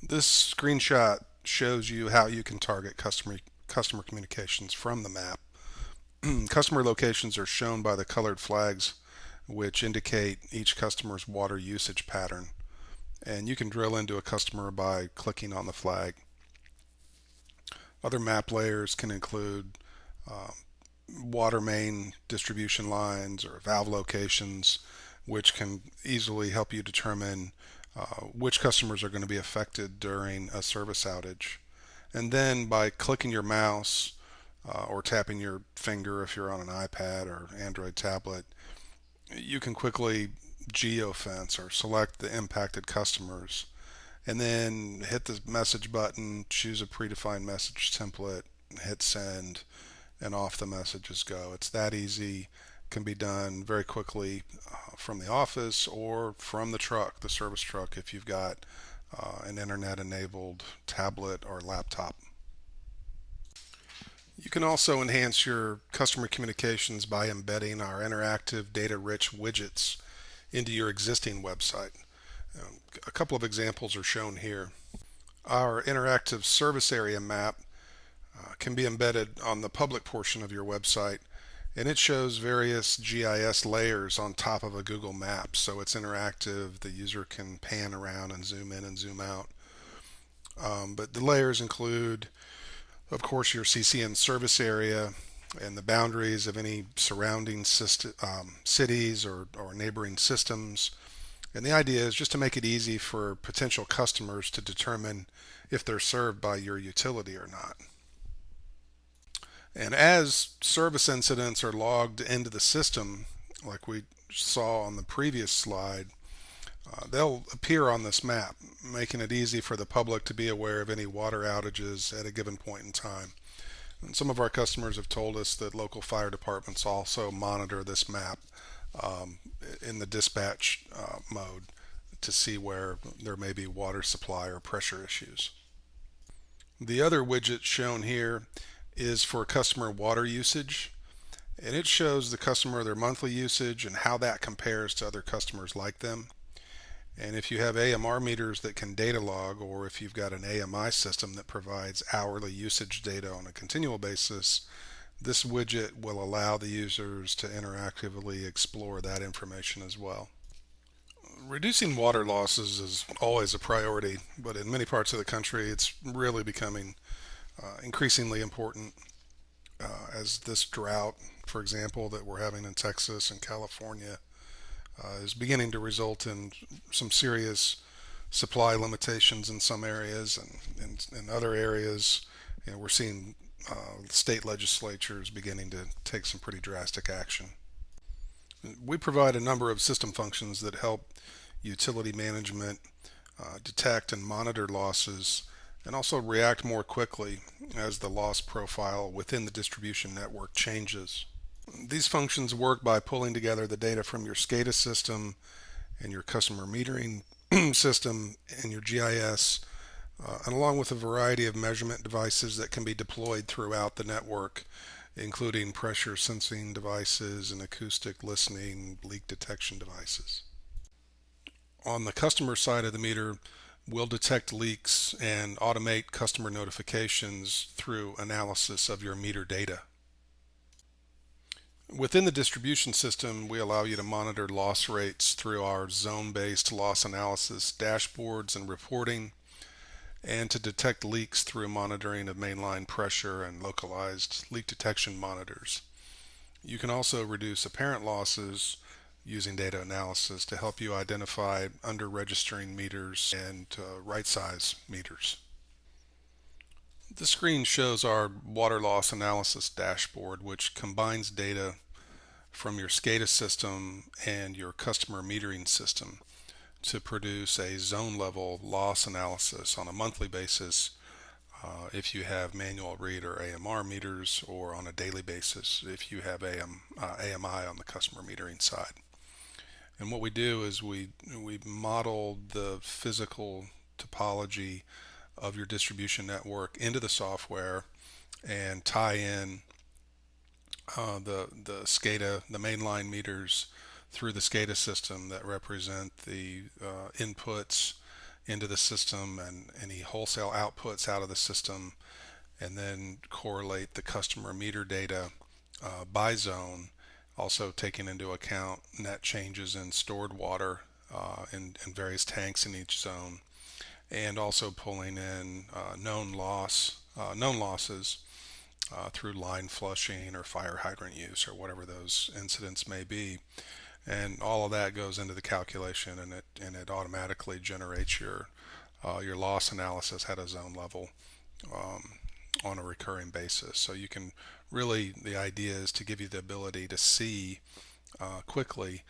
This screenshot shows you how you can target customer communications from the map. Customer locations are shown by the colored flags which indicate each customer's water usage pattern. And you can drill into a customer by clicking on the flag. Other map layers can include uh, water main distribution lines or valve locations, which can easily help you determine which customers are going to be affected during a service outage. And then by clicking your mouse or tapping your finger if you're on an iPad or Android tablet, you can quickly geofence or select the impacted customers and then hit the message button, choose a predefined message template, hit send, and off the messages go. It's that easy. Can be done very quickly from the office or from the truck, the service truck, if you've got an internet enabled tablet or laptop. You can also enhance your customer communications by embedding our interactive data rich widgets into your existing website. A couple of examples are shown here. Our interactive service area map can be embedded on the public portion of your website, and it shows various GIS layers on top of a Google map. So it's interactive. The user can pan around and zoom in and zoom out. But the layers include, of course, your CCN service area and the boundaries of any surrounding cities or neighboring systems. And the idea is just to make it easy for potential customers to determine if they're served by your utility or not. And as service incidents are logged into the system, like we saw on the previous slide, they'll appear on this map, making it easy for the public to be aware of any water outages at a given point in time. And some of our customers have told us that local fire departments also monitor this map in the dispatch mode to see where there may be water supply or pressure issues. The other widget shown here is for customer water usage, and it shows the customer their monthly usage and how that compares to other customers like them. And if you have AMR meters that can data log, or if you've got an AMI system that provides hourly usage data on a continual basis, this widget will allow the users to interactively explore that information as well. Reducing water losses is always a priority, but in many parts of the country it's really becoming increasingly important as this drought, for example, that we're having in Texas and California is beginning to result in some serious supply limitations in some areas, and in other areas, we're seeing state legislatures beginning to take some pretty drastic action. We provide a number of system functions that help utility management detect and monitor losses and also react more quickly as the loss profile within the distribution network changes. These functions work by pulling together the data from your SCADA system and your customer metering system and your GIS, and along with a variety of measurement devices that can be deployed throughout the network, including pressure sensing devices and acoustic listening leak detection devices. On the customer side of the meter, we'll detect leaks and automate customer notifications through analysis of your meter data. Within the distribution system, we allow you to monitor loss rates through our zone-based loss analysis dashboards and reporting, and to detect leaks through monitoring of mainline pressure and localized leak detection monitors. You can also reduce apparent losses using data analysis to help you identify under-registering meters and right-size meters. The screen shows our water loss analysis dashboard, which combines data from your SCADA system and your customer metering system to produce a zone level loss analysis on a monthly basis if you have manual read or AMR meters, or on a daily basis if you have AMI on the customer metering side. And what we do is we model the physical topology of your distribution network into the software and tie in the SCADA, the mainline meters, through the SCADA system that represent the inputs into the system and any wholesale outputs out of the system, and then correlate the customer meter data by zone, also taking into account net changes in stored water in various tanks in each zone, and also pulling in known losses through line flushing or fire hydrant use or whatever those incidents may be. And all of that goes into the calculation, and it automatically generates your loss analysis at a zone level um, on a recurring basis. So you can really, the idea is to give you the ability to see quickly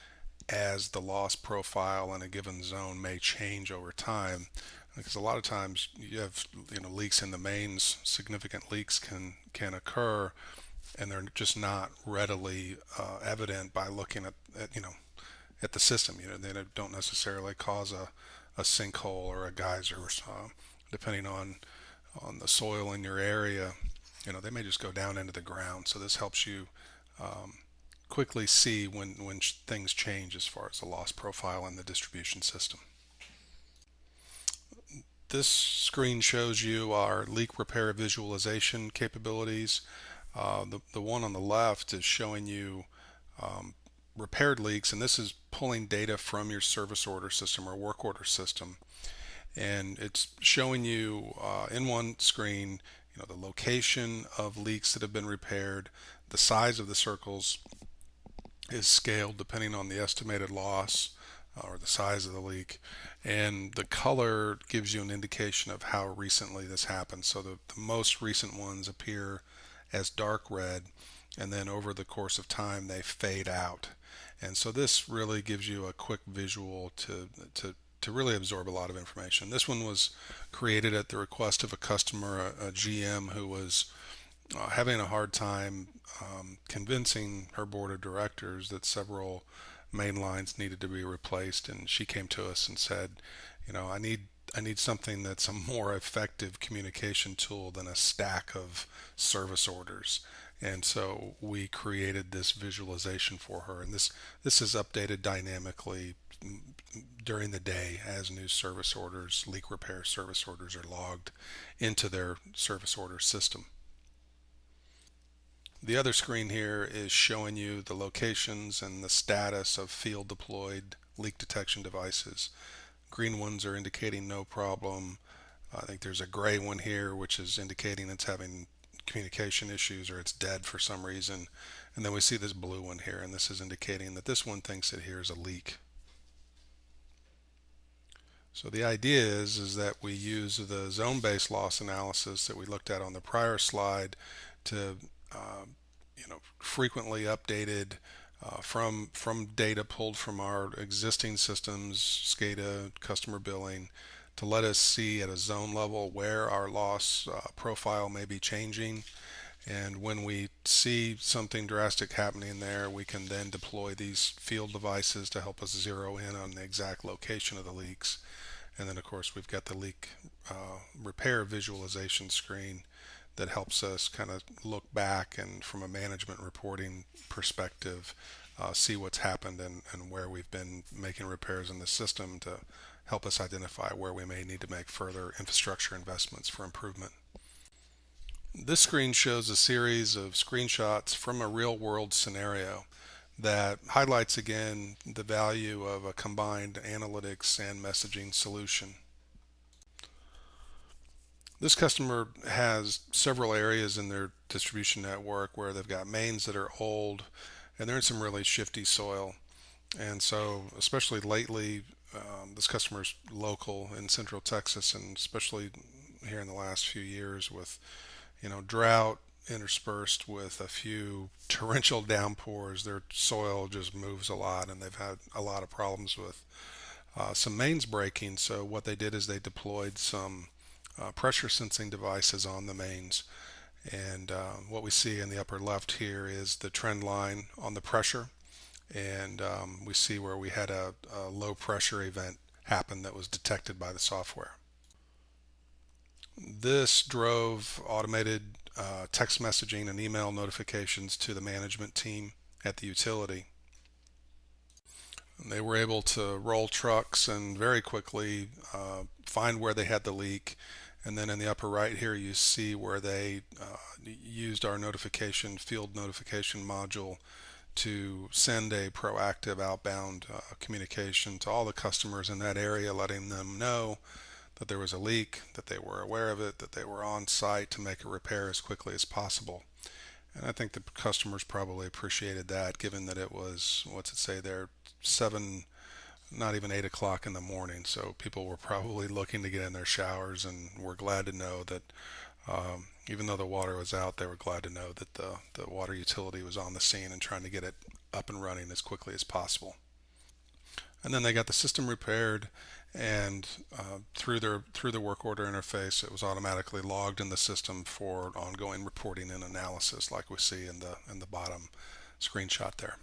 as the loss profile in a given zone may change over time, because a lot of times you have leaks in the mains. Significant leaks can occur, and they're just not readily evident by looking at the system. They don't necessarily cause a sinkhole or a geyser, depending on the soil in your area. They may just go down into the ground. So this helps you um, quickly see when things change as far as the loss profile in the distribution system. This screen shows you our leak repair visualization capabilities. The one on the left is showing you repaired leaks, and this is pulling data from your service order system or work order system, and it's showing you in one screen the location of leaks that have been repaired. The size of the circles is scaled depending on the estimated loss or the size of the leak, and the color gives you an indication of how recently this happened. So the most recent ones appear as dark red, and then over the course of time they fade out. And so this really gives you a quick visual to really absorb a lot of information. This one was created at the request of a customer, a GM, who was having a hard time convincing her board of directors that several main lines needed to be replaced, and she came to us and said, I need something that's a more effective communication tool than a stack of service orders. And so we created this visualization for her, and this is updated dynamically during the day as new service orders, leak repair service orders, are logged into their service order system. The other screen here is showing you the locations and the status of field deployed leak detection devices. Green ones are indicating no problem. I think there's a gray one here which is indicating it's having communication issues or it's dead for some reason. And then we see this blue one here, and this is indicating that this one thinks that here's a leak. So the idea is that we use the zone-based loss analysis that we looked at on the prior slide to frequently updated from data pulled from our existing systems, SCADA, customer billing, to let us see at a zone level where our loss profile may be changing. And when we see something drastic happening there, we can then deploy these field devices to help us zero in on the exact location of the leaks. And then of course we've got the leak repair visualization screen that helps us kind of look back and from a management reporting perspective see what's happened and where we've been making repairs in the system to help us identify where we may need to make further infrastructure investments for improvement. This screen shows a series of screenshots from a real-world scenario that highlights again the value of a combined analytics and messaging solution. This customer has several areas in their distribution network where they've got mains that are old and they're in some really shifty soil. And so especially lately, this customer's local in Central Texas, and especially here in the last few years with drought interspersed with a few torrential downpours, their soil just moves a lot, and they've had a lot of problems with some mains breaking. So what they did is they deployed some pressure sensing devices on the mains, and what we see in the upper left here is the trend line on the pressure, and we see where we had a low pressure event happen that was detected by the software. This drove automated text messaging and email notifications to the management team at the utility. They were able to roll trucks and very quickly find where they had the leak. And then in the upper right here, you see where they used our field notification module to send a proactive outbound communication to all the customers in that area, letting them know that there was a leak, that they were aware of it, that they were on site to make a repair as quickly as possible. And I think the customers probably appreciated that, given that it was, what's it say there, 7, not even 8 o'clock in the morning. So people were probably looking to get in their showers, and were glad to know that even though the water was out, they were glad to know that the water utility was on the scene and trying to get it up and running as quickly as possible. And then they got the system repaired, and through the work order interface, it was automatically logged in the system for ongoing reporting and analysis, like we see in the bottom screenshot there.